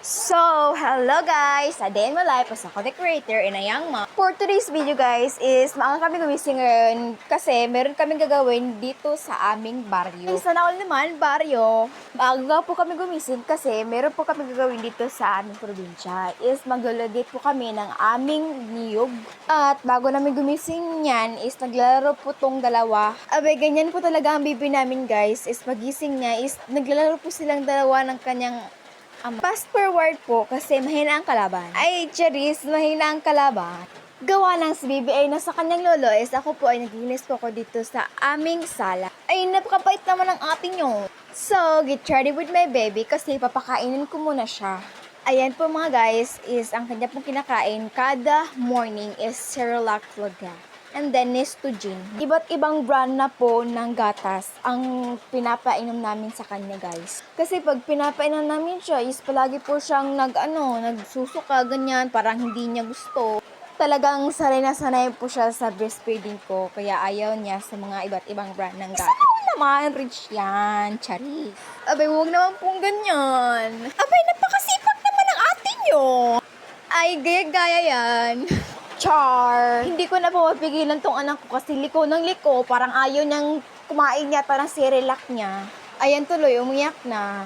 So, hello guys! Sa Day in My Life, as ako the creator and a young mom. For today's video guys is maaga kami gumising ngayon kasi meron kaming gagawin dito sa aming baryo. Sana all naman, baryo. Maaga po kami gumising kasi meron po kami gagawin dito sa aming probinsya. Is maglalagay po kami ng aming niyog. At bago namin gumising yan is naglalaro po tong dalawa. Abay, ganyan po talaga ang baby namin guys. Is magising niya is naglalaro po silang dalawa ng kanyang fast forward po kasi mahina ang kalaban. Ay, Charis, mahina ang kalaban. Gawa ng si Bibi ay nasa kanyang lolo is ako po ay naglinis po ako dito sa aming sala. Ay, napakabait naman ang ating nyo. So, get ready with my baby kasi papakainin ko muna siya. Ayan po mga guys, is ang kanya pong kinakain kada morning is Cerelac talaga. And then Nestogin. Iba't ibang brand na po ng gatas ang pinapainom namin sa kanya guys. Kasi pag pinapainom namin siya is palagi po siyang nagsusuka ganyan, parang hindi niya gusto. Talagang sanay na sanay po siya sa breastfeeding ko kaya ayaw niya sa mga iba't ibang brand ng gatas. Sana naman, rich yan, Charis. Abay, huwag naman pong ganyan. Abay, napakasipag naman ang ating nyo. Ay, gaya-gaya yan. Char! Hindi ko na po mapigilan tong anak ko kasi liko ng liko. Parang ayaw niyang kumain yata ng Cerelac niya. Ayan tuloy, umiyak na.